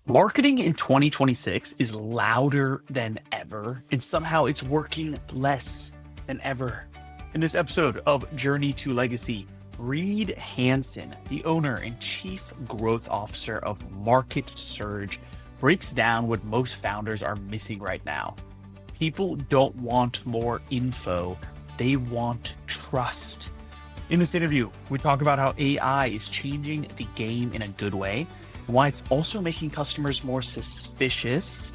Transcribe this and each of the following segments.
Marketing in 2026 is louder than ever, and somehow it's working less than ever. In this episode of Journey to Legacy, Reed Hansen, the owner and chief growth officer of MarketSurge, breaks down what most founders are missing right now. People don't want more info, they want trust. In this interview, we talk about how AI is changing the game in a good way, why it's also making customers more suspicious,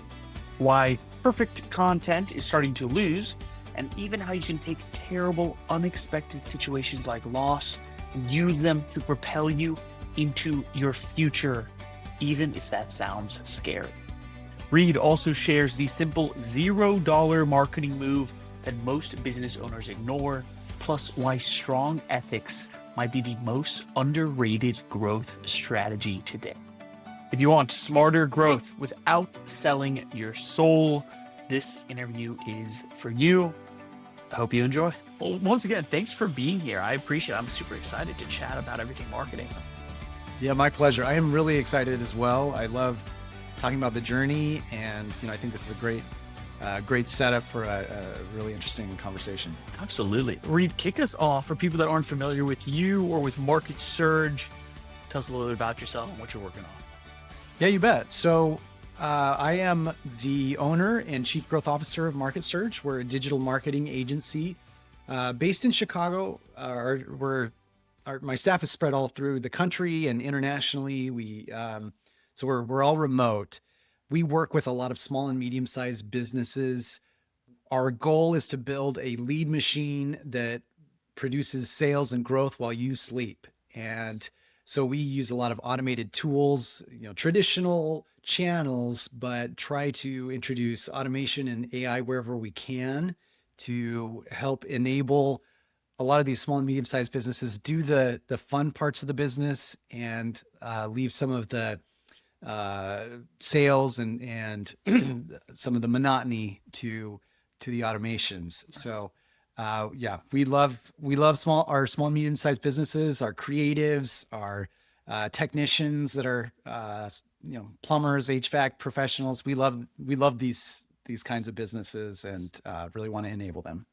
why perfect content is starting to lose, and even how you can take terrible, unexpected situations like loss and use them to propel you into your future, even if that sounds scary. Reed also shares the simple $0 marketing move that most business owners ignore, plus why strong ethics might be the most underrated growth strategy today. If you want smarter growth without selling your soul, this interview is for you. I hope you enjoy. Well, once again, thanks for being here. I appreciate it. I'm super excited to chat about everything marketing. Yeah, my pleasure. I am really excited as well. I love talking about the journey, and I think this is a great setup for a really interesting conversation. Absolutely. Reed, kick us off for people that aren't familiar with you or with MarketSurge. Tell us a little bit about yourself and what you're working on. Yeah, you bet. So I am the owner and chief growth officer of MarketSurge. We're a digital marketing agency based in Chicago. My staff is spread all through the country and internationally. So we're all remote. We work with a lot of small and medium-sized businesses. Our goal is to build a lead machine that produces sales and growth while you sleep. And so we use a lot of automated tools, traditional channels, but try to introduce automation and AI wherever we can to help enable a lot of these small and medium-sized businesses do the fun parts of the business and leave some of the sales and some of the monotony to the automations. Nice. So we love our small and medium-sized businesses, our creatives, our technicians that are plumbers, HVAC professionals. We love these kinds of businesses and really want to enable them.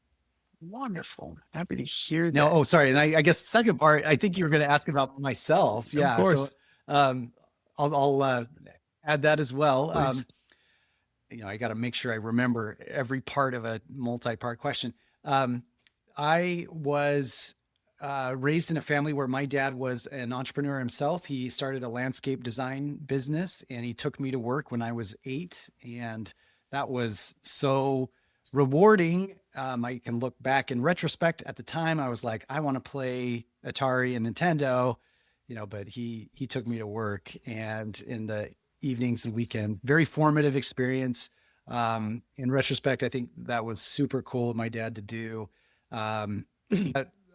Wonderful. Happy to hear that. No, sorry. And I guess the second part, I think you were going to ask about myself. Yeah, of course. So I'll add that as well. I got to make sure I remember every part of a multi-part question. I was raised in a family where my dad was an entrepreneur himself. He started a landscape design business, and he took me to work when I was 8, and that was so rewarding. I can look back in retrospect. At the time, I was like, I want to play Atari and Nintendo, but he took me to work, and in the evenings and weekend, very formative experience. In retrospect, I think that was super cool of my dad to do.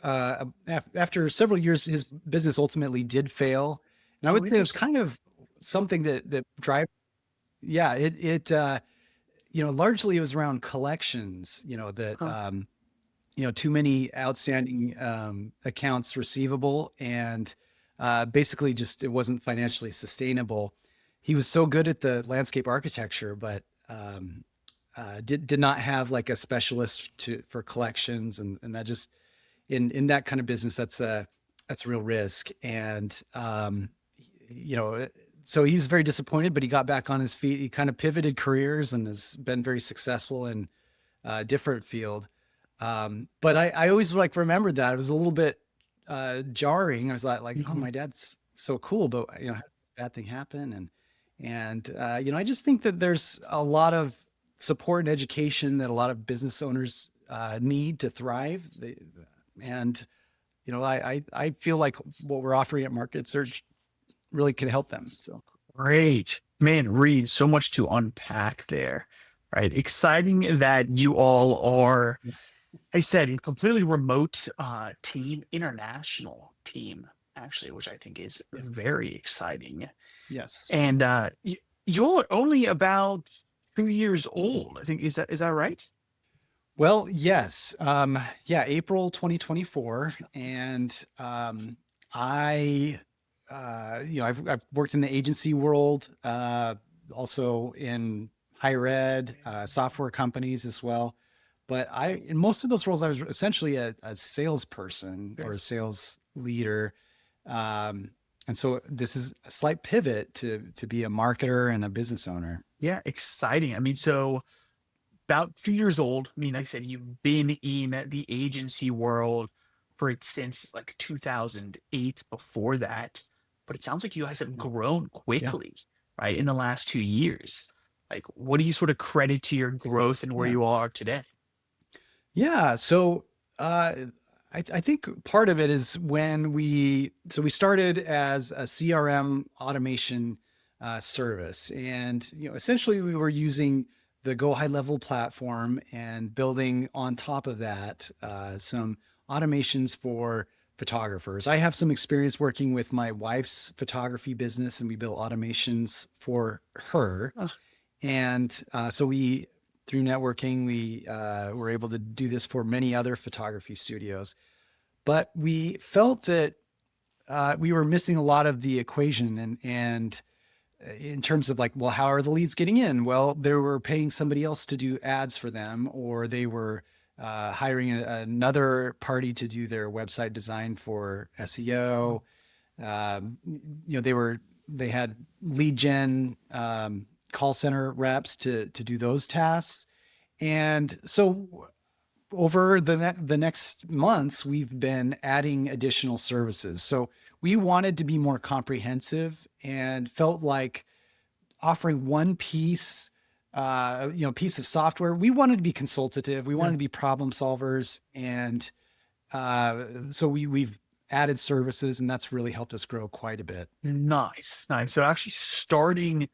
After several years, his business ultimately did fail. And I would say it was kind of something that drive. Yeah, largely it was around collections, too many outstanding accounts receivable, and basically just it wasn't financially sustainable. He was so good at the landscape architecture, but did not have like a specialist for collections, and that just in that kind of business, that's a real risk. And so he was very disappointed, but he got back on his feet. He kind of pivoted careers and has been very successful in a different field. But I always remembered that it was a little bit jarring. I was like, oh, my dad's so cool, but how did this bad thing happen? And I just think that there's a lot of support and education that a lot of business owners need to thrive. I feel like what we're offering at MarketSurge really can help them. So great, man. Reed, so much to unpack there, right? Exciting that you all are, I said, completely remote team, international team, actually, which I think is very exciting. Yes. And you're only about 2 years old, I think. Is that right? Well, yes. April 2024. And I've worked in the agency world also in higher ed, software companies as well. But in most of those roles, I was essentially a salesperson or a sales leader. And so this is a slight pivot to be a marketer and a business owner. Yeah, exciting. I mean, so about 2 years old. I mean, like I said, you've been in the agency world for it since like 2008 before that. But it sounds like you guys have grown Yeah. quickly, right, in the last 2 years. Like, what do you sort of credit to your growth and where Yeah. you are today? Yeah. So I think part of it is we started as a CRM automation service, and essentially we were using the Go High Level platform and building on top of that some automations for photographers. I have some experience working with my wife's photography business, and we built automations for her. Oh, And so we, through networking, we were able to do this for many other photography studios. But we felt that we were missing a lot of the equation, and in terms of like, well, how are the leads getting in? Well, they were paying somebody else to do ads for them, or they were hiring another party to do their website design for SEO. Um, they had lead gen call center reps to do those tasks, and so over the next months, we've been adding additional services. So we wanted to be more comprehensive and felt like offering one piece of software. We wanted to be consultative. We yeah. wanted to be problem solvers, and so we've added services, and that's really helped us grow quite a bit. Nice, nice. So actually starting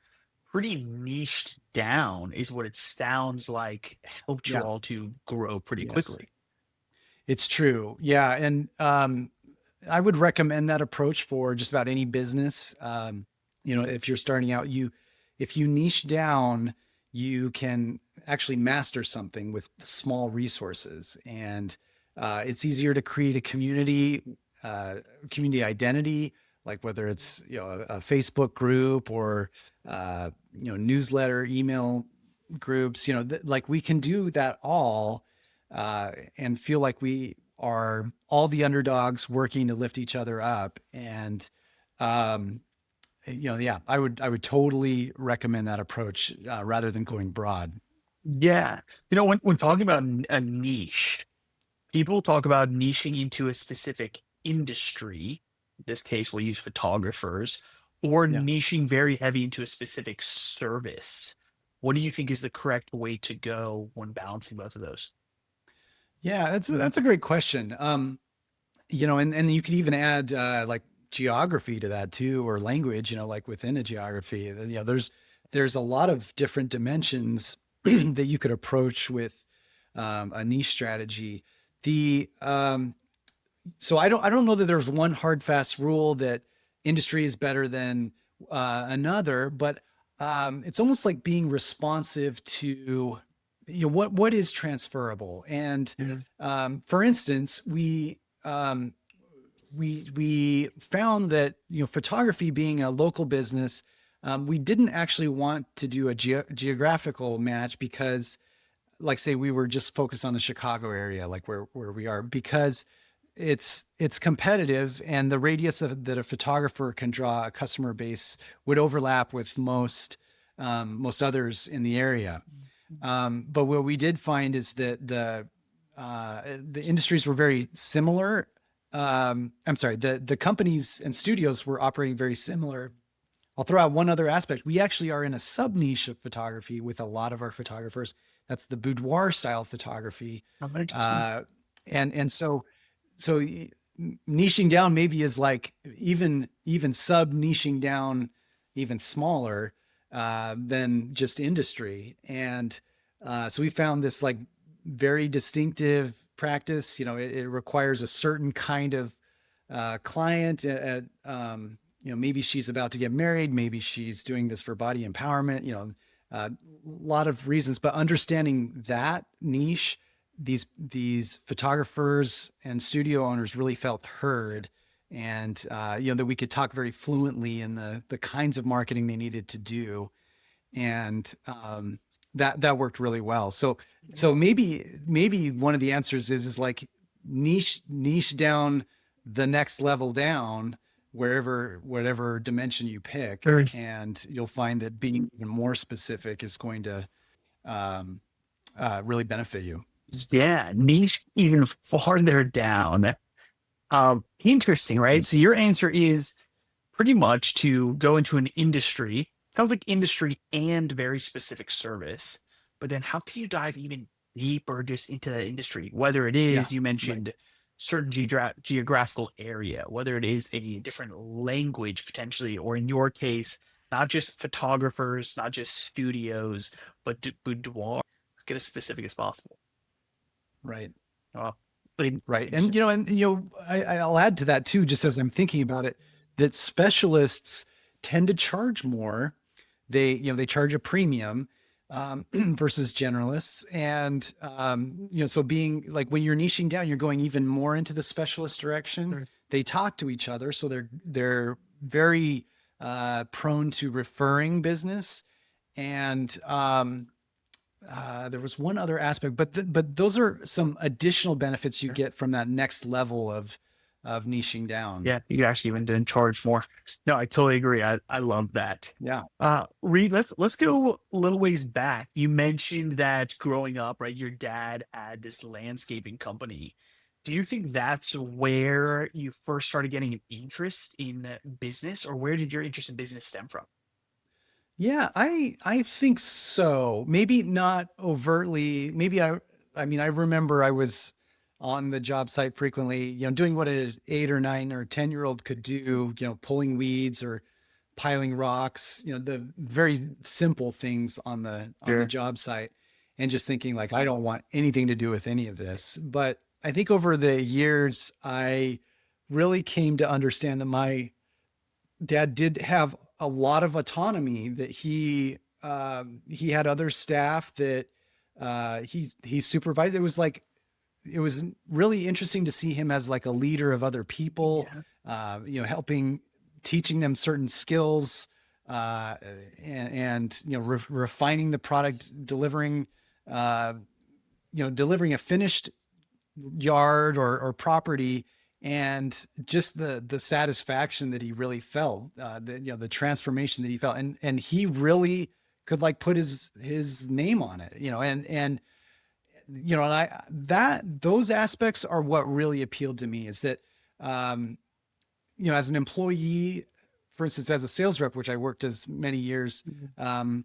pretty niched down is what it sounds like helped you Yeah. all to grow pretty Yes. quickly. It's true. Yeah. And I would recommend that approach for just about any business. If you're starting out, if you niche down, you can actually master something with small resources. And it's easier to create a community identity, like whether it's a Facebook group or newsletter, email groups. Like we can do that all and feel like we are all the underdogs working to lift each other up. And yeah, I would totally recommend that approach rather than going broad. Yeah. When talking about a niche, people talk about niching into a specific industry. In this case, we'll use photographers, or Yeah. niching very heavy into a specific service. What do you think is the correct way to go when balancing both of those? Yeah, that's a great question. And you could even add like geography to that too, or language, like within a geography. There's a lot of different dimensions that you could approach with a niche strategy. The So I don't know that there's one hard fast rule that industry is better than another, but it's almost like being responsive to what is transferable. And Mhm. for instance, we found that photography being a local business, we didn't actually want to do a geographical match because, like, say we were just focused on the Chicago area, like where we are, because it's competitive, and the radius that a photographer can draw a customer base would overlap with most others in the area. But what we did find is that the industries were very similar. I'm sorry, the companies and studios were operating very similar. I'll throw out one other aspect. We actually are in a sub niche of photography with a lot of our photographers. That's the boudoir style photography. Oh, interesting. Uh, and so niching down maybe is like even sub niching down even smaller than just industry. And so we found this like very distinctive practice. It requires a certain kind of client. Maybe she's about to get married. Maybe she's doing this for body empowerment. A lot of reasons, but understanding that niche, these photographers and studio owners really felt heard, and that we could talk very fluently in the kinds of marketing they needed to do. and that worked really well. So maybe one of the answers is like niche down the next level down, whatever dimension you pick, Sure. and you'll find that being even more specific is going to um, really benefit you. Yeah, niche even farther down. Interesting, right? So Yes. your answer is pretty much to go into an industry. Sounds like industry and very specific service. But then how can you dive even deeper just into that industry? Whether it Yeah. is, you Right. mentioned certain geographical area, whether it is a different language potentially, or in your case, not just photographers, not just studios, but boudoir. Get as specific as possible. Right. Oh, really Right. interesting. And I'll add to that too, just as I'm thinking about it, that specialists tend to charge more. They charge a premium versus generalists. And, so being like when you're niching down, you're going even more into the specialist direction. Sure. They talk to each other. So they're very prone to referring business. And, there was one other aspect, but those are some additional benefits you get from that next level of niching down. Yeah, you actually even didn't charge more. No, I totally agree. I love that. Yeah. Reed, let's go a little ways back. You mentioned that growing up, right, your dad had this landscaping company. Do you think that's where you first started getting an interest in business, or where did your interest in business stem from? Yeah, I think so. Maybe not overtly. Maybe I mean I remember I was on the job site frequently, doing what an 8 or 9 or 10-year-old could do, pulling weeds or piling rocks, the very simple things on the Sure. job site, and just thinking like I don't want anything to do with any of this. But I think over the years I really came to understand that my dad did have a lot of autonomy, that he had other staff that he supervised. It was really interesting to see him as like a leader of other people, Yeah. helping, teaching them certain skills, uh, and refining the product, uh, delivering a finished yard or property, and just the satisfaction that he really felt, the transformation that he felt, and he really could like put his name on it, and I that those aspects are what really appealed to me, is that um as an employee, for instance, as a sales rep, which I worked as many years, Mhm. um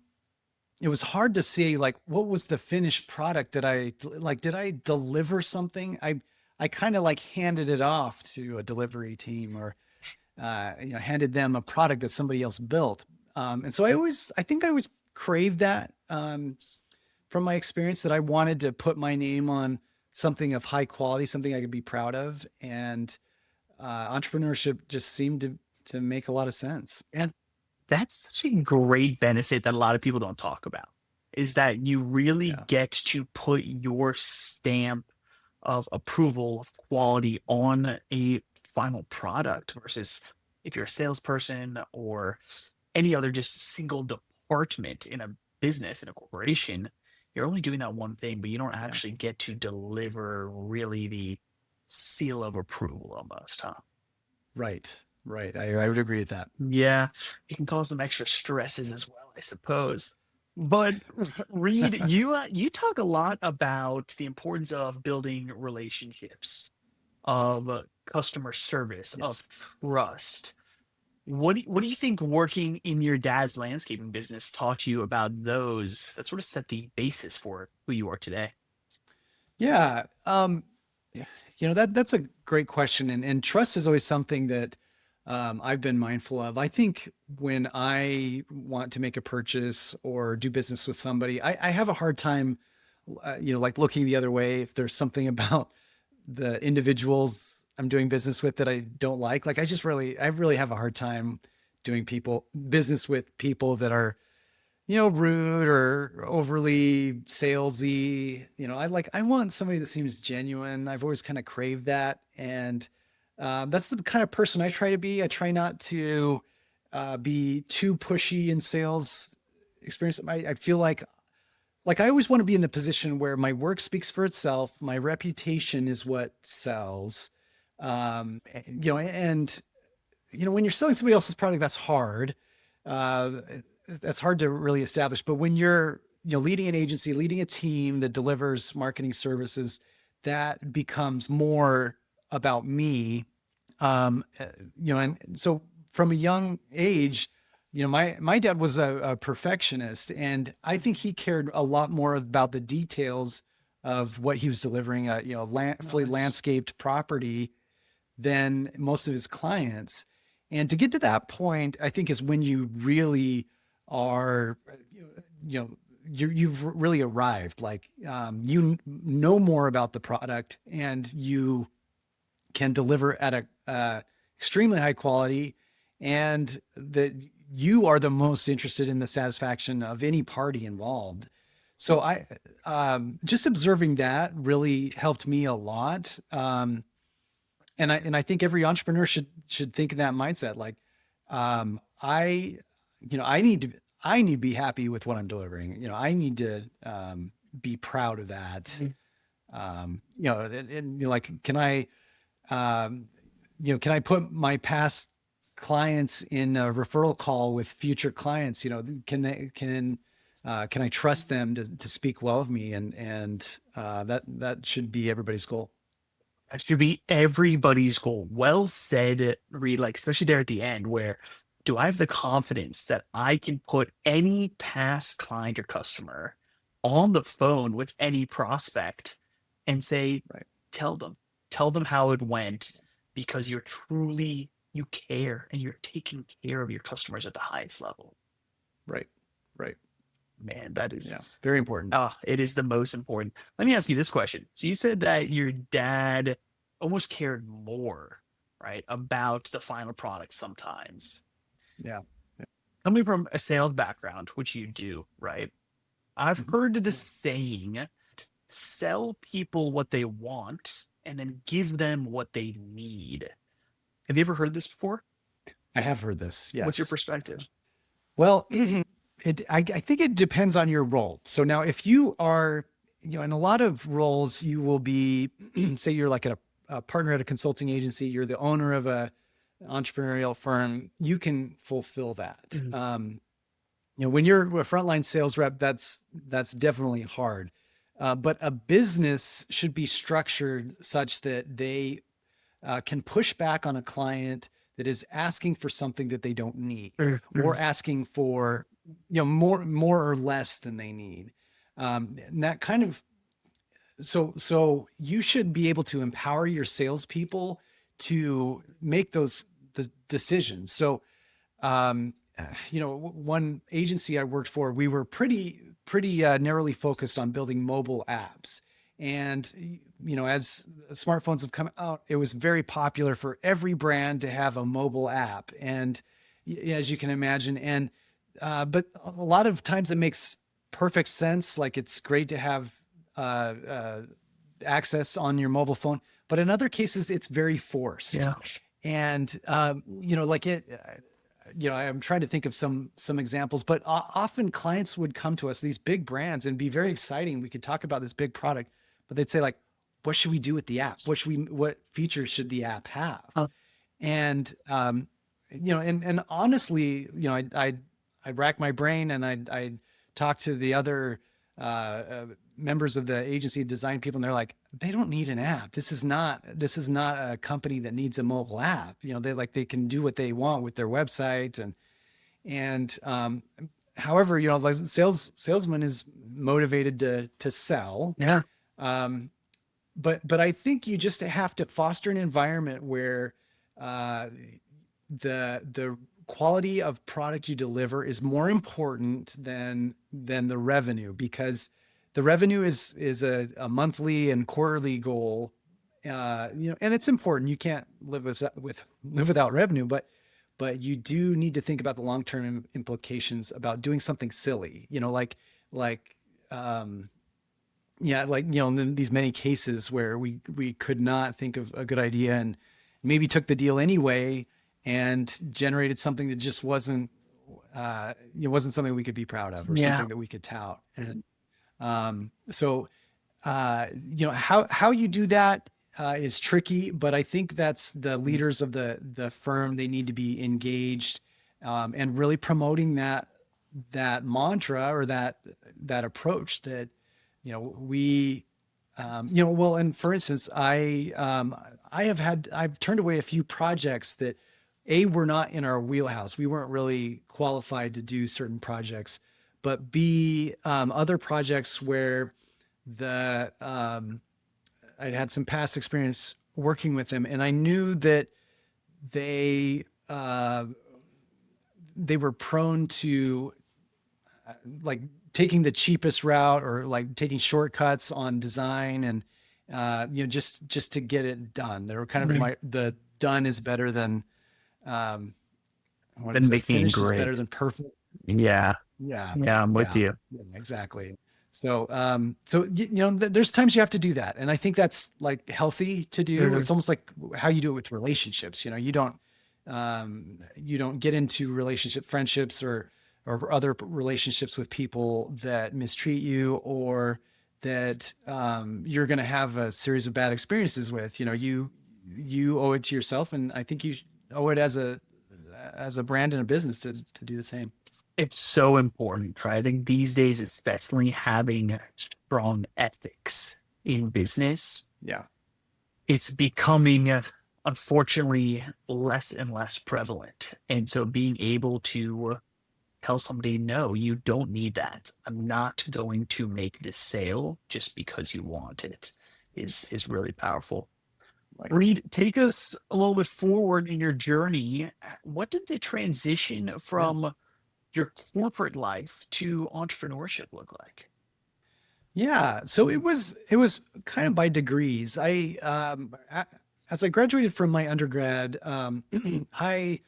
it was hard to see like what was the finished product that I like. Did I deliver something? I kind of like handed it off to a delivery team, or handed them a product that somebody else built. And so I think I always craved that, from my experience, that I wanted to put my name on something of high quality, something I could be proud of. And entrepreneurship just seemed to make a lot of sense. And that's such a great benefit that a lot of people don't talk about, is that you really Yeah. get to put your stamp of approval of quality on a final product versus if you're a salesperson or any other just single department in a business, in a corporation, you're only doing that one thing, but you don't Yeah. actually get to deliver really the seal of approval almost, huh? Right. Right. I would agree with that. Yeah, it can cause some extra stresses as well, I suppose. But Reed, you talk a lot about the importance of building relationships, of customer service, Yes. of trust. What do you think working in your dad's landscaping business taught you about those that sort of set the basis for who you are today? Yeah. Yeah, that's a great question. And trust is always something that I've been mindful of. I think when I want to make a purchase or do business with somebody, I have a hard time, like looking the other way if there's something about the individuals I'm doing business with that I don't like. Like I really have a hard time doing business with people that are, rude or overly salesy. I want somebody that seems genuine. I've always kind of craved that. And that's the kind of person I try to be. I try not to be too pushy in sales, experience, I feel like I always want to be in the position where my work speaks for itself. My reputation is what sells. And when you're selling somebody else's product, that's hard. Uh, that's hard to really establish. But when you're, leading an agency, leading a team that delivers marketing services, that becomes more about me. And so from a young age, my dad was a perfectionist, and I think he cared a lot more about the details of what he was delivering, fully landscaped property than most of his clients. And to get to that point, I think is when you really are, you've really arrived. Like, you know more about the product, and you can deliver at a extremely high quality, and that you are the most interested in the satisfaction of any party involved. So just observing that really helped me a lot. And I think every entrepreneur should think in that mindset. Like, I need to be happy with what I'm delivering. I need to be proud of that. And can I, can I put my past clients in a referral call with future clients? Can I trust them to speak well of me? And that should be everybody's goal. That should be everybody's goal. Well said, Reed, like especially there at the end where do I have the confidence that I can put any past client or customer on the phone with any prospect and say, Right. tell them how it went because you care and you're taking care of your customers at the highest level. Right. Right. Man, that is very important. It is the most important. Let me ask you this question. So you said that your dad almost cared more, right, about the final product sometimes. Yeah. Coming from a sales background, which you do, right? I've heard the saying, sell people what they want and then give them what they need. Have you ever heard this before? I have heard this. Yes. What's your perspective? Well, I think it depends on your role. So now if you are, in a lot of roles, you will be, say you're like a partner at a consulting agency, you're the owner of a entrepreneurial firm, you can fulfill that. When you're a frontline sales rep, that's definitely hard. But a business should be structured such that they can push back on a client that is asking for something that they don't need, or asking for more or less than they need. And that kind of so you should be able to empower your salespeople to make the decisions. So one agency I worked for, we were pretty narrowly focused on building mobile apps. And, as smartphones have come out, it was very popular for every brand to have a mobile app. And as you can imagine, and, but a lot of times it makes perfect sense. Like, it's great to have, access on your mobile phone, but in other cases it's very forced. Yeah. And, I'm trying to think of some examples, but often clients would come to us, these big brands, and be very exciting. We could talk about this big product, but they'd say, like, what should we do with the app? What features should the app have? And, and honestly, I'd rack my brain and I'd talk to the other, members of the agency design people, and they're like, they don't need an app. This is not a company that needs a mobile app. They can do what they want with their website. And however, like, salesman is motivated to sell. Yeah. But I think you just have to foster an environment where, the quality of product you deliver is more important than the revenue, because the revenue is a monthly and quarterly goal, and it's important. You can't live without revenue, but you do need to think about the long-term implications about doing something silly, in these many cases where we could not think of a good idea and maybe took the deal anyway and generated something that just wasn't it wasn't something we could be proud of or Yeah. something that we could tout. And so how you do that is tricky, but I think that's the leaders of the firm. They need to be engaged and really promoting that mantra or that approach that we well, and for instance, I've turned away a few projects that were not in our wheelhouse. We weren't really qualified to do certain projects, but B, other projects where I'd had some past experience working with them, and I knew that they were prone to like taking the cheapest route or like taking shortcuts on design and just to get it done. They were kind of the done is better than what is it? Making Finish is great. better than perfect. Yeah. Yeah. Yeah, I'm with you. Yeah, exactly. So, there's times you have to do that. And I think that's like healthy to do. It's almost like how you do it with relationships. You don't get into friendships or other relationships with people that mistreat you or that you're going to have a series of bad experiences with. You owe it to yourself, and I think you owe it as a brand and a business to do the same. It's so important, right? I think these days, especially having strong ethics in business, it's becoming, unfortunately, less and less prevalent. And so being able to tell somebody, no, you don't need that. I'm not going to make this sale just because you want it is really powerful. Reed, take us a little bit forward in your journey. What did the transition from your corporate life to entrepreneurship look like? Yeah, so it was kind of by degrees. As I graduated from my undergrad, I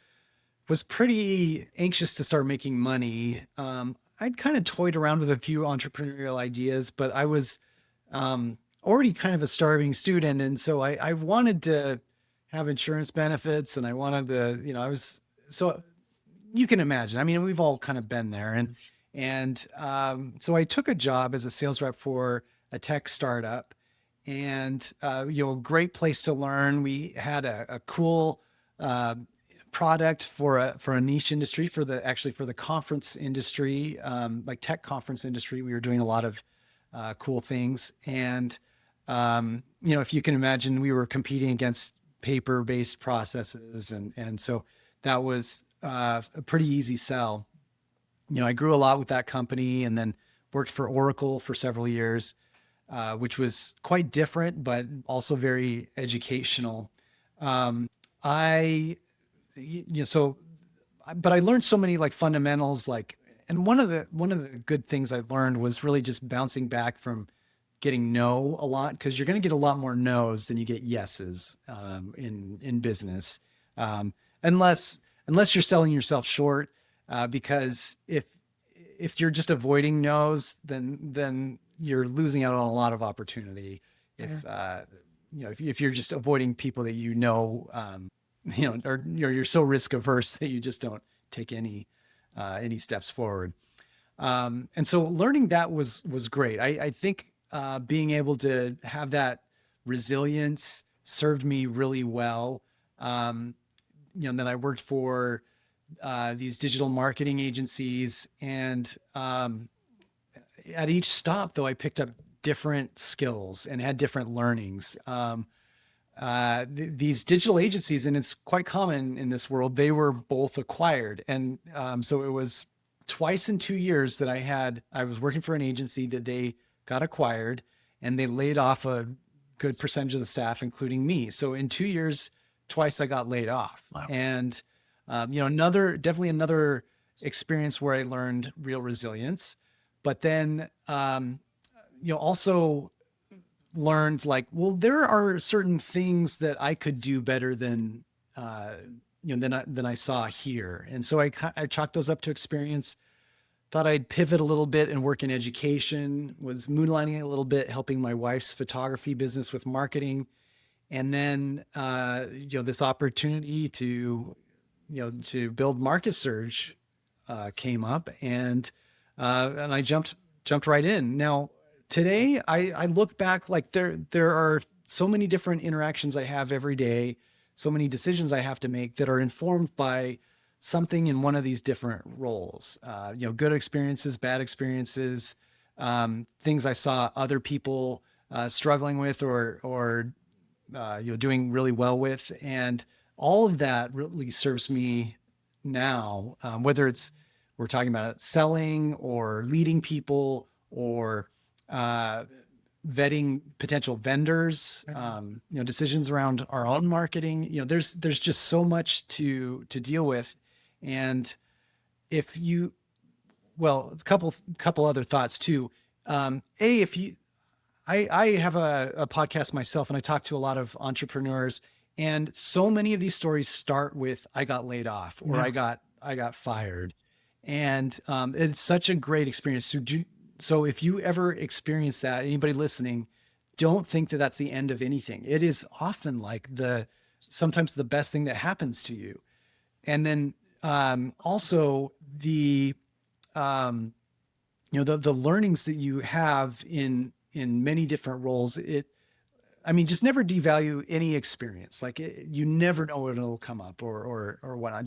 was pretty anxious to start making money. I'd kind of toyed around with a few entrepreneurial ideas, but I was already kind of a starving student, and so I wanted to have insurance benefits, and I wanted to, so you can imagine. I mean, we've all kind of been there, and so I took a job as a sales rep for a tech startup, and a great place to learn. We had a cool product for a niche industry for the conference industry, like tech conference industry. We were doing a lot of cool things, and if you can imagine, we were competing against paper-based processes, and so that was a pretty easy sell. I grew a lot with that company, and then worked for Oracle for several years, which was quite different, but also very educational. I learned so many like fundamentals, and one of the good things I learned was really just bouncing back from getting no a lot, because you're going to get a lot more no's than you get yeses in business, unless you're selling yourself short, because if you're just avoiding no's, then you're losing out on a lot of opportunity. If you're just avoiding people that or you're so risk averse that you just don't take any steps forward. And so learning that was great. I think being able to have that resilience served me really well. And then I worked for these digital marketing agencies, and at each stop, though, I picked up different skills and had different learnings. These digital agencies, and it's quite common in this world, they were both acquired. And so it was twice in 2 years that I was working for an agency that they got acquired, and they laid off a good percentage of the staff, including me. So in 2 years, twice I got laid off. Wow. And, definitely another experience where I learned real resilience, but then, also learned there are certain things that I could do better than I saw here. And so I chalked those up to experience. Thought I'd pivot a little bit and work in education, was moonlighting a little bit, helping my wife's photography business with marketing. And then, this opportunity to build MarketSurge came up, and I jumped right in. Now today, I look back, like there are so many different interactions I have every day, so many decisions I have to make that are informed by something in one of these different roles. Good experiences, bad experiences, things I saw other people struggling with, or doing really well with, and all of that really serves me now. Whether it's we're talking about selling or leading people or uh, vetting potential vendors, decisions around our own marketing. There's just so much to deal with, and if you well, a couple other thoughts too. If you I have a podcast myself, and I talk to a lot of entrepreneurs, and so many of these stories start with "I got laid off" or Yes. I got fired," and it's such a great experience. So if you ever experience that, anybody listening, don't think that that's the end of anything. It is often like sometimes the best thing that happens to you. And then also um, the learnings that you have in many different roles. Just never devalue any experience. Like you never know when it'll come up or whatnot.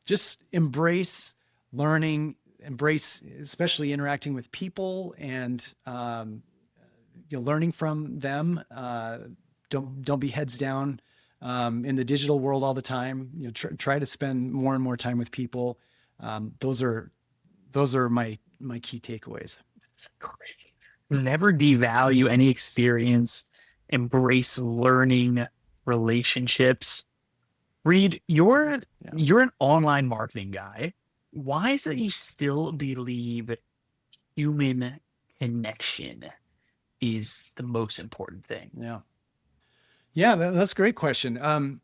Just embrace learning, embrace especially interacting with people, and learning from them. Don't be heads down in the digital world all the time. Try to spend more and more time with people. Those are my key takeaways. That's great. Never devalue any experience. Embrace learning, relationships. Reed, Yeah. you're an online marketing guy. Why is it you still believe human connection is the most important thing? Yeah. Yeah, that's a great question. I'd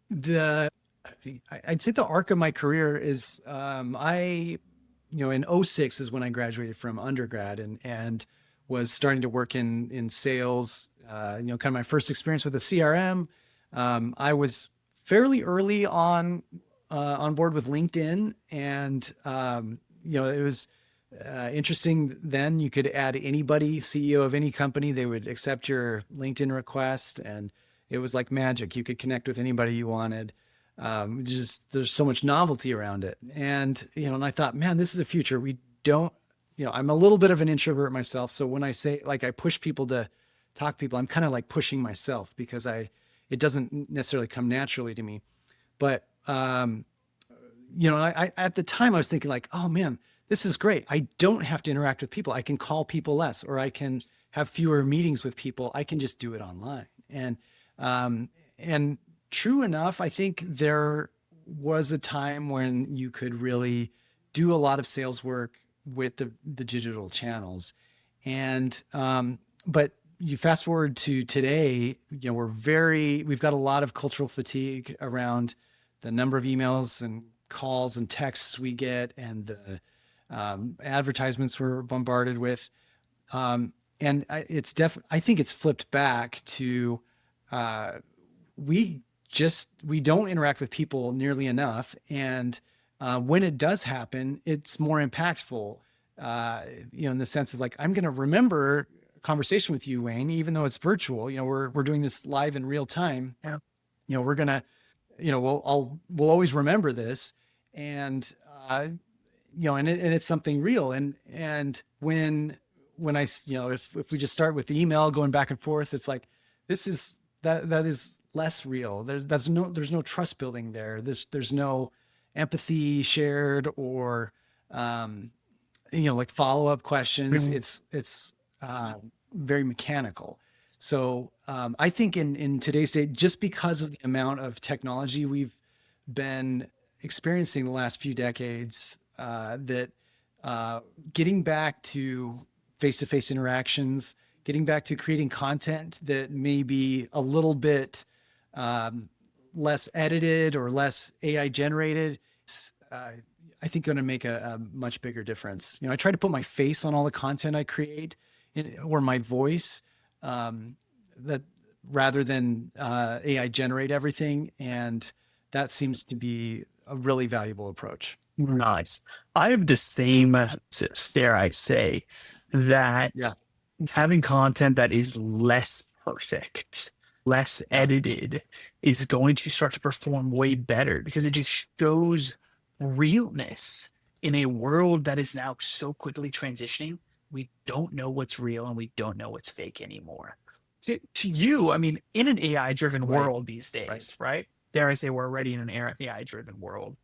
say the arc of my career is in '06 is when I graduated from undergrad, and was starting to work in sales. Kind of my first experience with a CRM. I was fairly early on board with LinkedIn, and it was interesting. Then you could add anybody, CEO of any company, they would accept your LinkedIn request, and it was like magic. You could connect with anybody you wanted. There's so much novelty around it, and and I thought, man, this is the future. We don't, I'm a little bit of an introvert myself, so when I say, like, I push people to talk to people, I'm kind of like pushing myself, because it doesn't necessarily come naturally to me. But I at the time I was thinking, like, oh man, this is great. I don't have to interact with people. I can call people less, or I can have fewer meetings with people. I can just do it online. And true enough, I think there was a time when you could really do a lot of sales work with the digital channels. And but you fast forward to today, we've got a lot of cultural fatigue around the number of emails and calls and texts we get, and the advertisements we're bombarded with. And I think it's flipped back to we don't interact with people nearly enough. And when it does happen, it's more impactful, in the sense is like, I'm going to remember a conversation with you, Wayne, even though it's virtual. We're doing this live in real time. Yeah. We're going to, we'll always remember this. And, and it's something real. And when I, if we just start with the email going back and forth, it's like, that is less real. There's no trust building there. There's no empathy shared, or, like follow-up questions. Mm-hmm. It's very mechanical. So I think in today's day, just because of the amount of technology we've been experiencing the last few decades, that getting back to face-to-face interactions, getting back to creating content that may be a little bit less edited or less AI generated, I think going to make a much bigger difference. I try to put my face on all the content I create, or my voice, that rather than AI generate everything. And that seems to be a really valuable approach. Nice. I have the same, dare I say, that Yeah. having content that is less perfect, less Yeah. edited, is going to start to perform way better because it just shows realness in a world that is now so quickly transitioning. We don't know what's real and we don't know what's fake anymore. To you, I mean, in an AI driven Right. world these Right. days, right? Dare I say we're already in an AI driven world.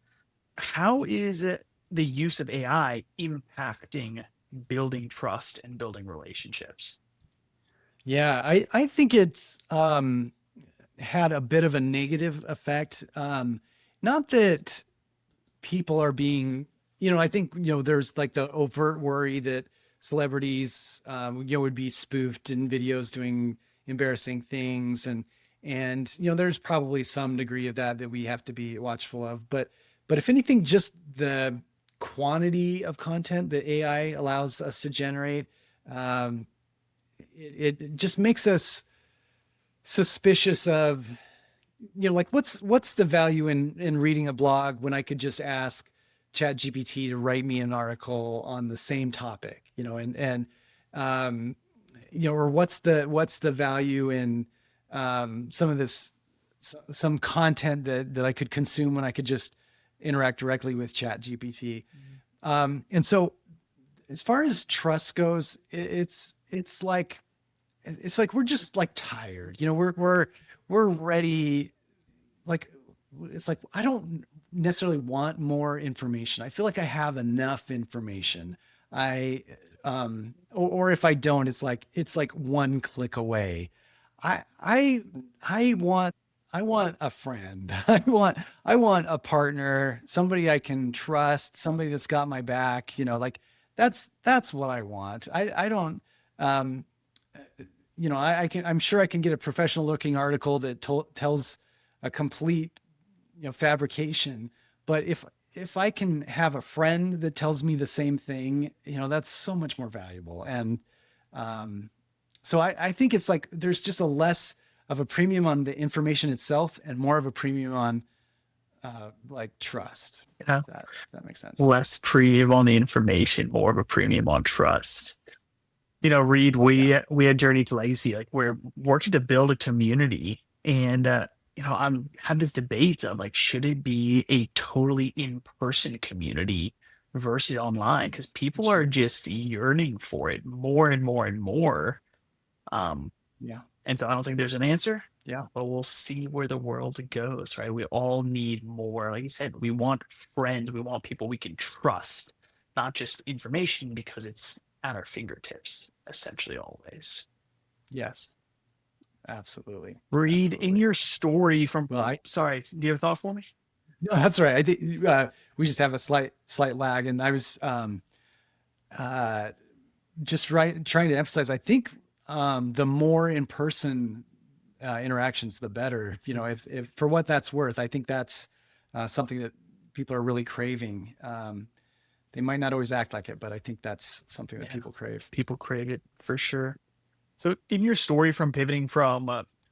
How is the use of AI impacting building trust and building relationships? Yeah. I think it's had a bit of a negative effect. Not that people are being, I think, there's like the overt worry that celebrities, would be spoofed in videos doing embarrassing things. And there's probably some degree of that we have to be watchful of. But if anything, just the quantity of content that AI allows us to generate, um, it just makes us suspicious of, like what's the value in reading a blog when I could just ask chat gpt to write me an article on the same topic, and um or what's the value in some of this, some content that I could consume when I could just interact directly with chat gpt. And so as far as trust goes, it's like we're just like tired, we're ready. Like, it's like I don't necessarily want more information. I feel like I have enough information. I or if I don't, it's like one click away. I i i want i want a friend. I want a partner, somebody I can trust, somebody that's got my back, like that's what I want. I don't um I'm sure I can get a professional looking article that tells a complete, fabrication. But if I can have a friend that tells me the same thing, that's so much more valuable. And um, so I think it's like there's just a less of a premium on the information itself and more of a premium on like trust. Yeah. If that makes sense. Less premium on the information, more of a premium on trust. Reed, Yeah. we at Journey to Legacy, like we're working to build a community, and I'm had this debate of like, should it be a totally in-person community versus online? Because people are Sure. just yearning for it more and more and more. Um, Yeah. and so I don't think there's an answer, Yeah. but we'll see where the world goes, right? We all need more. Like you said, we want friends, we want people we can trust, not just information because it's at our fingertips, essentially always. Yes. Absolutely. Read in Absolutely. your story from, Well, sorry, do you have a thought for me? no, that's right. I think we just have a slight lag, and I was uh, just trying to emphasize. I think the more in person interactions, the better. If for what that's worth, I think that's something that people are really craving. They might not always act like it, but I think that's something that Yeah, people crave. people crave it for sure. So, in your story from pivoting from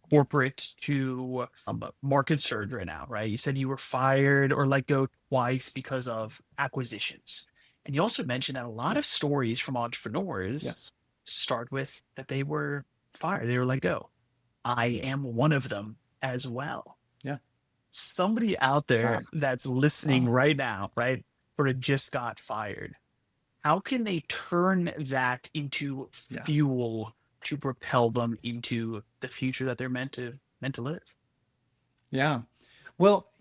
corporate to market surge right now, right? You said you were fired or let go twice because of acquisitions. And you also mentioned that a lot of stories from entrepreneurs Yes. start with that they were fired, they were let go. I am one of them as well. Yeah. Somebody out Ah. there that's listening Wow. right now, right, sort of just got fired, how can they turn that into Yeah. fuel to propel them into the future that they're meant to live? Yeah. Well,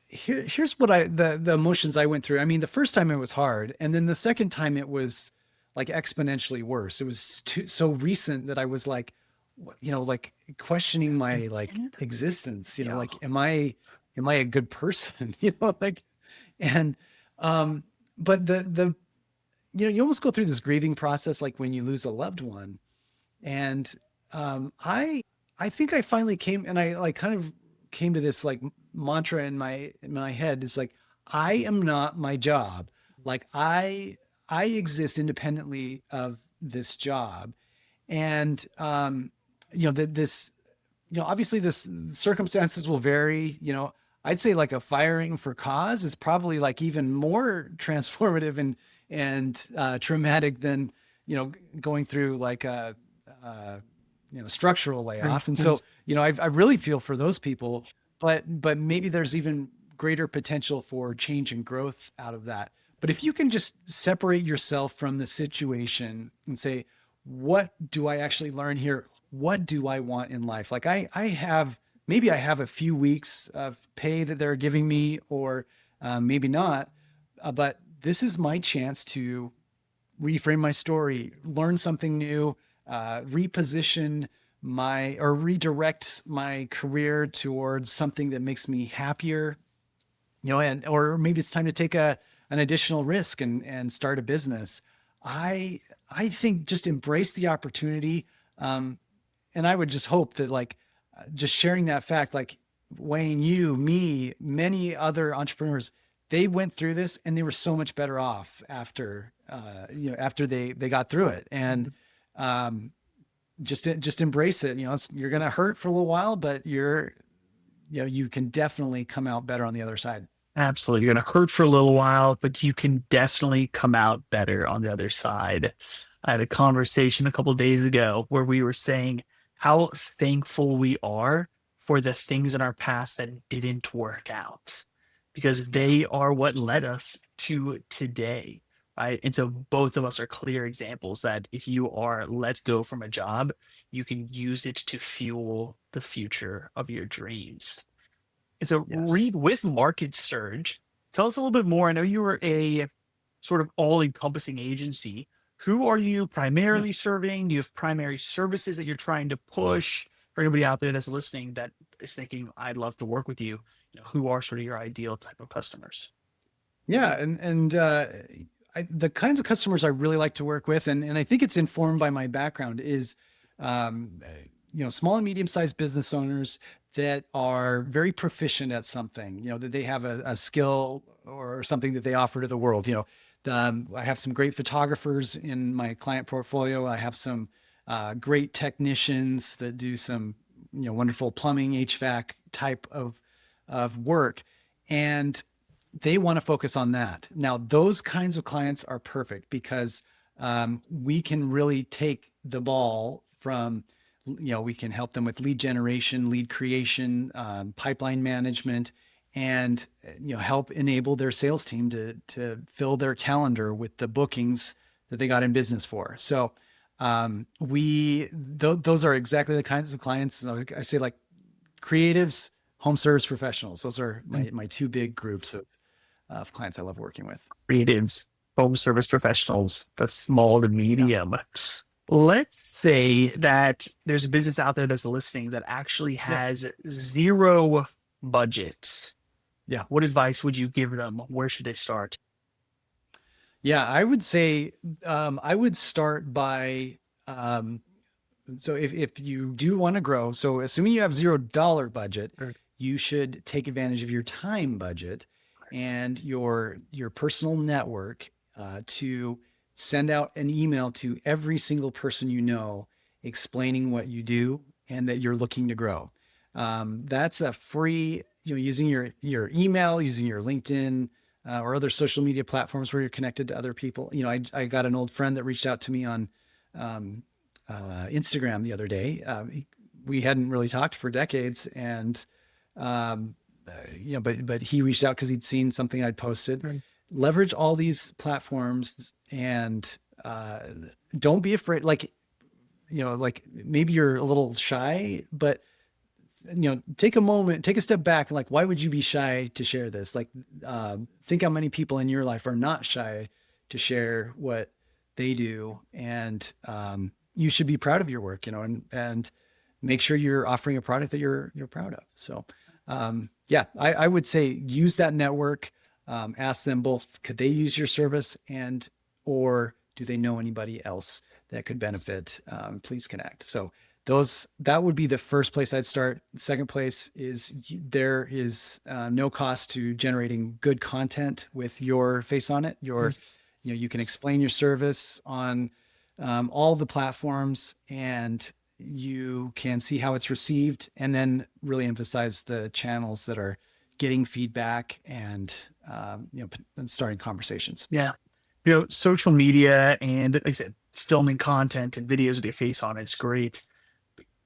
here's what the emotions I went through. I mean, the first time it was hard, and then the second time it was like exponentially worse. It was so recent that I was like, like questioning my like existence. Yeah. Like, am I a good person? Like, and but the you almost go through this grieving process like when you lose a loved one. And I think I finally came, and I like kind of came to this like mantra in my head. It's like, I am not my job. Like, I exist independently of this job. And that this, obviously this circumstances will vary. I'd say like a firing for cause is probably like even more transformative and traumatic than, going through like a structural layoff. And so, I really feel for those people, but maybe there's even greater potential for change and growth out of that. But if you can just separate yourself from the situation and say, what do I actually learn here? What do I want in life? Like maybe I have a few weeks of pay that they're giving me, or maybe not, but this is my chance to reframe my story, learn something new, reposition or redirect my career towards something that makes me happier, or maybe it's time to take an additional risk and start a business. I think just embrace the opportunity. And I would just hope that like just sharing that fact, like Wayne, you, me, many other entrepreneurs, they went through this and they were so much better off after they got through it. And just embrace it. You're going to hurt for a little while, but you can definitely come out better on the other side. Absolutely. You're going to hurt for a little while, but you can definitely come out better on the other side. I had a conversation a couple of days ago where we were saying how thankful we are for the things in our past that didn't work out because they are what led us to today. Right. And so both of us are clear examples that if you are let go from a job, you can use it to fuel the future of your dreams. And so, Yes. Reed, with MarketSurge, tell us a little bit more. I know you were a sort of all-encompassing agency. Who are you Yeah. primarily serving? Do you have primary services that you're trying to push? For anybody out there that's listening that is thinking, I'd love to work with you, who are sort of your ideal type of customers? Yeah. The kinds of customers I really like to work with, and I think it's informed by my background, is, small and medium-sized business owners that are very proficient at something, that they have a skill or something that they offer to the world. I have some great photographers in my client portfolio. I have some great technicians that do some, wonderful plumbing, HVAC type of work. And they want to focus on that. Now, those kinds of clients are perfect because we can really take the ball from, we can help them with lead generation, lead creation, pipeline management, and help enable their sales team to fill their calendar with the bookings that they got in business for. So those are exactly the kinds of clients. I say like creatives, home service professionals. Those are my two big groups of clients I love working with. Creatives, home service professionals, that's small to Yeah. medium. Let's say that there's a business out there that's listening that actually Yeah. has zero budget. Yeah. What advice would you give them? Where should they start? Yeah. I would say, I would start by, so if you do want to grow, so assuming you have $0 budget, Very you should take advantage of your time budget nice. and your personal network to send out an email to every single person explaining what you do and that you're looking to grow. That's a free, using your email, using your LinkedIn or other social media platforms where you're connected to other people. I got an old friend that reached out to me on um, Instagram the other day. We hadn't really talked for decades, and um, but he reached out because he'd seen something I'd posted. Right. Leverage all these platforms and don't be afraid. Like maybe you're a little shy, but take a moment, take a step back, and like, why would you be shy to share this? Like, think how many people in your life are not shy to share what they do, and you should be proud of your work, and make sure you're offering a product that you're proud of. So, yeah, I would say use that network. Ask them both, could they use your service, or do they know anybody else that could benefit? Please connect. So that would be the first place I'd start. Second place is there is no cost to generating good content with your face on it. You can explain your service on all the platforms, and you can see how it's received, and then really emphasize the channels that are getting feedback and and starting conversations. Yeah. Social media and, like I said, filming content and videos with your face on it's great.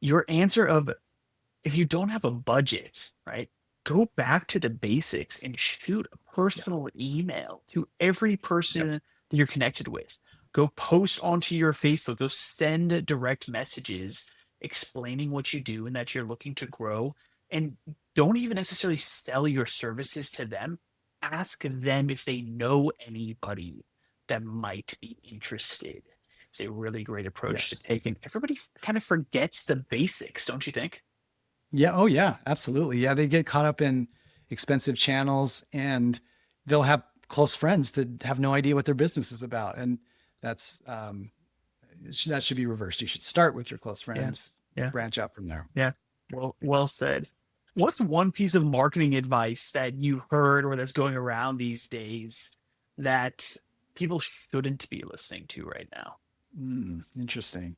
Your answer of, if you don't have a budget, right, go back to the basics and shoot a Yeah. personal email to every Yep. person that you're connected with. Go post onto your Facebook, go send direct messages explaining what you do and that you're looking to grow. And don't even necessarily sell your services to them. Ask them if they know anybody that might be interested. It's a really great approach to Yes. take. And everybody kind of forgets the basics, don't you think? Yeah. Oh, yeah. Absolutely. Yeah. They get caught up in expensive channels, and they'll have close friends that have no idea what their business is about. And that's, that should be reversed. You should start with your close Yeah. friends, Yeah. branch out from there. Yeah. Well said. What's one piece of marketing advice that you heard or that's going around these days that people shouldn't be listening to right now? Interesting.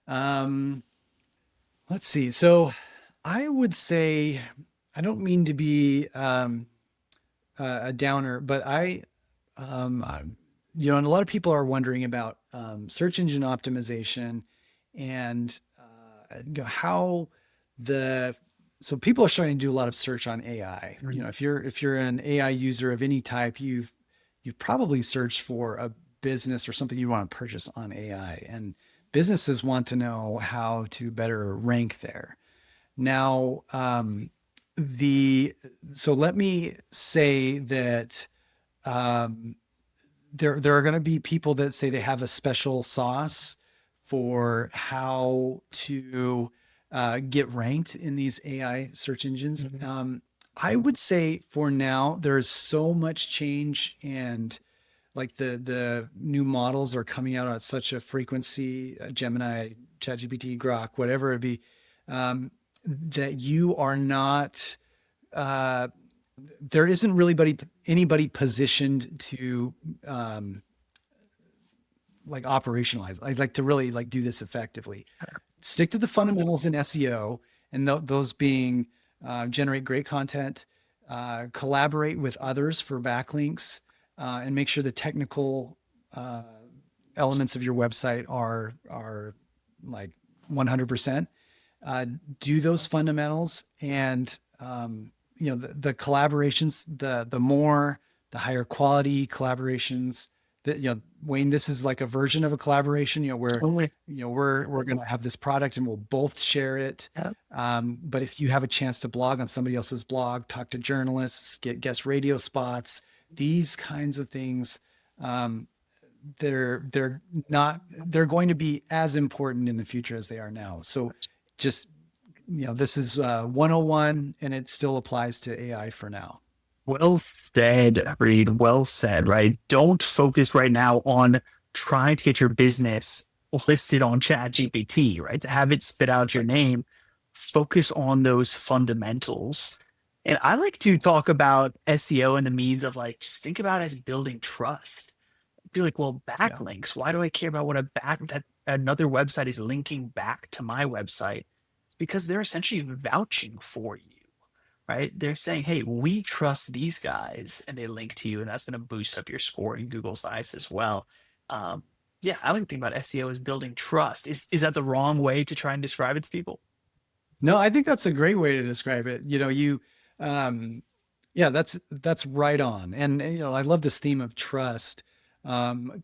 Um, let's see. So I would say, I don't mean to be a downer, but and a lot of people are wondering about search engine optimization and how the so people are starting to do a lot of search on AI. Mhm. If you're an AI user of any type, you've probably searched for a business or something you want to purchase on AI, and businesses want to know how to better rank there. Now, the so let me say that um, there are going to be people that say they have a special sauce for how to get ranked in these AI search engines. Mhm. I would say for now there is so much change, and like the new models are coming out at such a frequency, Gemini, ChatGPT, Grok, whatever it be, that you are not. Uh, there isn't really anybody positioned to um, like operationalize. I'd like to really like do this effectively. Stick to the fundamentals in SEO, and those being generate great content, collaborate with others for backlinks, and make sure the technical uh, elements of your website are like 100%. Uh, do those fundamentals, and the collaborations, the higher quality collaborations that, Wayne, this is like a version of a collaboration, where, Oh, wait. we're going to have this product and we'll both share it. Yeah. But if you have a chance to blog on somebody else's blog, talk to journalists, get guest radio spots, these kinds of things, um, they're going to be as important in the future as they are now. So just, this is 101, and it still applies to AI for now. Well said, Reed. Well said, right? Don't focus right now on trying to get your business listed on ChatGPT, right? To have it spit out your name. Focus on those fundamentals. And I like to talk about SEO and the means of, like, just think about it as building trust. Be like, well, Yeah. backlinks. Why do I care about what that another website is linking back to my website? It's because they're essentially vouching for you, right? They're saying, hey, we trust these guys, and they link to you, and that's going to boost up your score in Google's eyes as well. Um, yeah, I like to think about SEO as building trust. Is that the wrong way to try and describe it to people? No, I think that's a great way to describe it. Um, yeah, that's right on. And I love this theme of trust.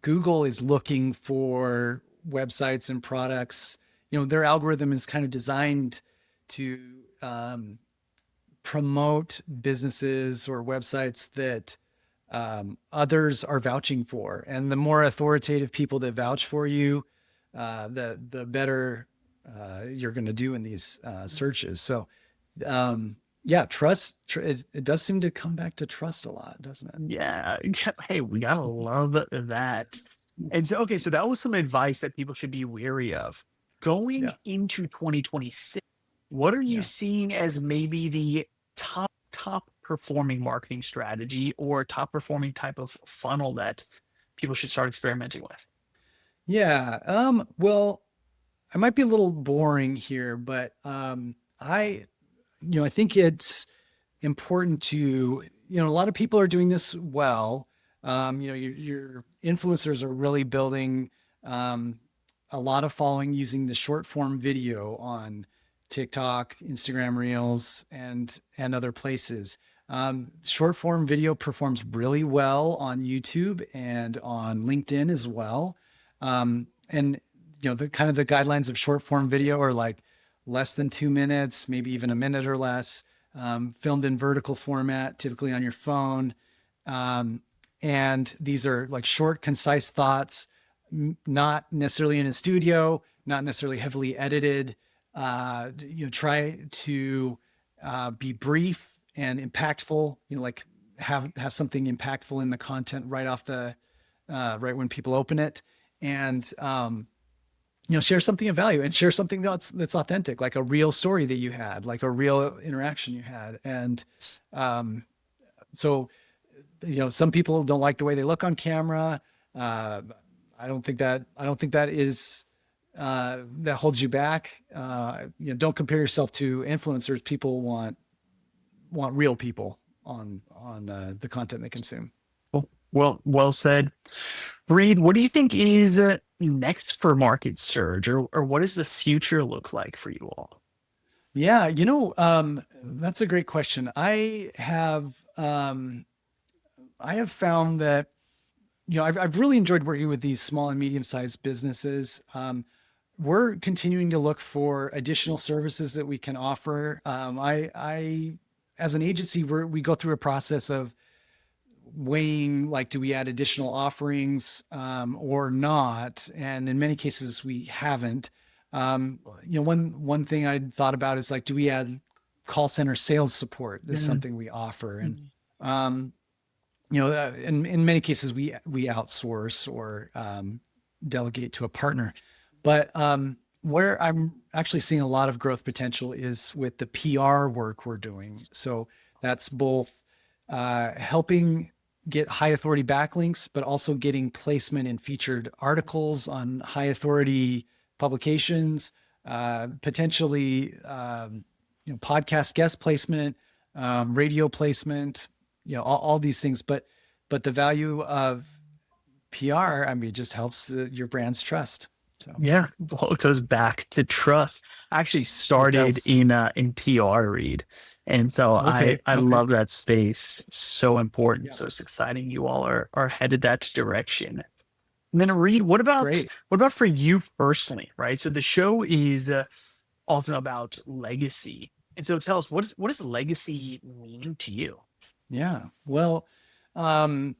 Google is looking for websites and products. Their algorithm is kind of designed to promote businesses or websites that others are vouching for. And the more authoritative people that vouch for you, the better you're going to do in these searches. So, yeah, it does seem to come back to trust a lot, doesn't it? Yeah. Hey, we gotta love that. And so, okay, so that was some advice that people should be wary of. Going Yeah. into 2026, what are you Yeah. seeing as maybe the top performing marketing strategy or top performing type of funnel that people should start experimenting with? Yeah. Well, I might be a little boring here, but I think it's important to, a lot of people are doing this well. Your influencers are really building a lot of following using the short form video on TikTok, Instagram Reels, and other places. Short form video performs really well on YouTube and on LinkedIn as well. And the kind of the guidelines of short form video are like less than 2 minutes, maybe even a minute or less, filmed in vertical format, typically on your phone. And these are like short, concise thoughts, not necessarily in a studio, not necessarily heavily edited. Try to be brief and impactful. Like have something impactful in the content right off the right when people open it, and share something of value and share something that's authentic, like a real story that you had, like a real interaction you had. And so some people don't like the way they look on camera. I don't think that is that holds you back. Don't compare yourself to influencers. People want real people on the content they consume. Well said. Reed, what do you think is next for MarketSurge, or what does the future look like for you all? Yeah, that's a great question. I have found that, I've really enjoyed working with these small and medium-sized businesses. We're continuing to look for additional services that we can offer. I as an agency, we go through a process of weighing, like, do we add additional offerings or not? And in many cases, we haven't. One thing I thought about is, like, do we add call center sales support? This is something we offer. And in many cases we outsource or delegate to a partner. But where I'm actually seeing a lot of growth potential is with the PR work we're doing. So that's both helping get high authority backlinks, but also getting placement in featured articles on high authority publications, potentially podcast guest placement, radio placement, all these things. But the value of PR, it just helps your brand's trust. So yeah, well, it goes back to trust. I actually started in PR, Reed, and so I love that space. So important. Yeah. So it's exciting. You all are headed that direction. And then, Reed, what about for you personally, right? So the show is often about legacy, and so tell us, what does legacy mean to you? Yeah, well, one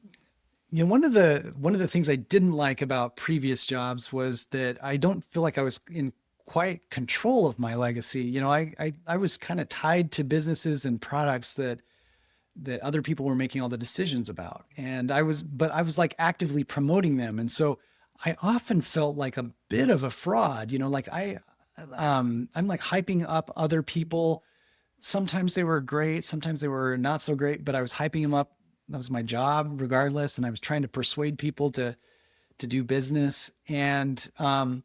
of the things I didn't like about previous jobs was that I don't feel like I was in quite control of my legacy. I was kind of tied to businesses and products that other people were making all the decisions about. And I was like actively promoting them. And so I often felt like a bit of a fraud, like I'm like hyping up other people. Sometimes they were great, sometimes they were not so great, but I was hyping them up. That was my job regardless. And I was trying to persuade people to do business. And, so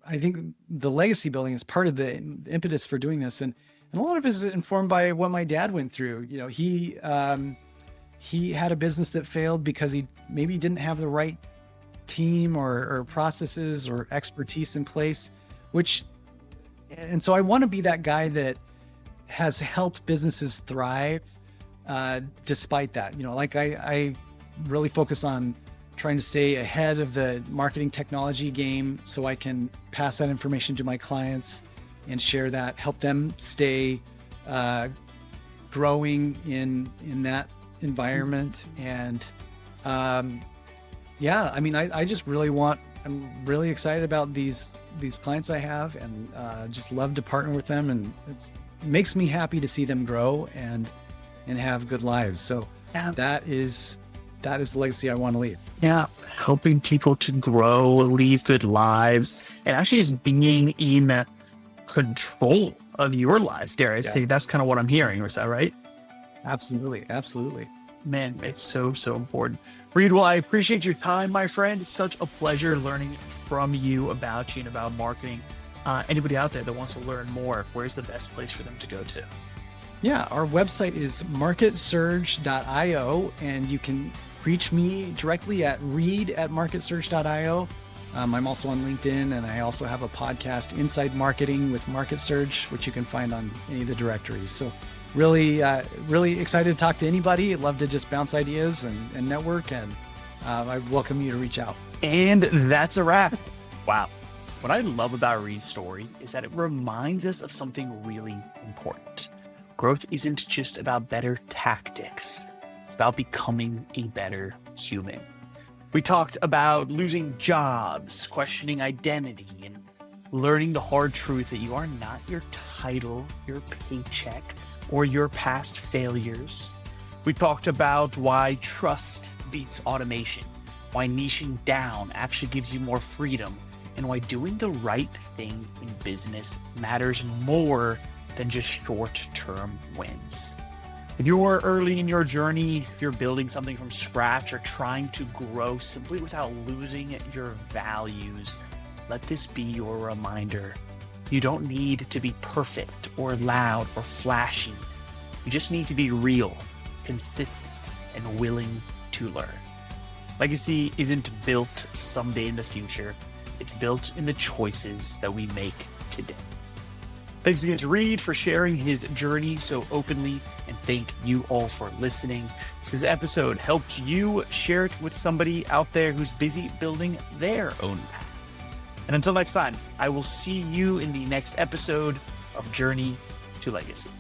I think the legacy building is part of the impetus for doing this. And a lot of it is informed by what my dad went through. He had a business that failed because he maybe didn't have the right team or processes or expertise in place, and so I want to be that guy that has helped businesses thrive despite that. I really focus on trying to stay ahead of the marketing technology game so I can pass that information to my clients and share that, help them stay growing in that environment. And I just I'm really excited about these clients I have, and just love to partner with them. And it makes me happy to see them grow and have good lives. So that is the legacy I want to leave. Yeah, helping people to grow, leave good lives, and actually just being in control of your lives, dare I say. That's kind of what I'm hearing. Is that right? Absolutely. Man, it's so important. Reed, well, I appreciate your time, my friend. It's such a pleasure learning from you about marketing. anybody out there that wants to learn more, where's the best place for them to go to? Yeah, our website is MarketSurge.io, and you can reach me directly at reed@MarketSurge.io. I'm also on LinkedIn, and I also have a podcast, Inside Marketing with MarketSurge, which you can find on any of the directories. So really excited to talk to anybody. I'd love to just bounce ideas and network, and I welcome you to reach out. And that's a wrap. Wow. What I love about Reed's story is that it reminds us of something really important. Growth isn't just about better tactics. It's about becoming a better human. We talked about losing jobs, questioning identity, and learning the hard truth that you are not your title, your paycheck, or your past failures. We talked about why trust beats automation, why niching down actually gives you more freedom, and why doing the right thing in business matters more than just short-term wins. If you're early in your journey, if you're building something from scratch or trying to grow simply without losing your values, let this be your reminder. You don't need to be perfect or loud or flashy. You just need to be real, consistent, and willing to learn. Legacy isn't built someday in the future. It's built in the choices that we make today. Thanks again to Reed for sharing his journey so openly, and thank you all for listening. If this episode helped you, share it with somebody out there who's busy building their own path. And until next time, I will see you in the next episode of Journey to Legacy.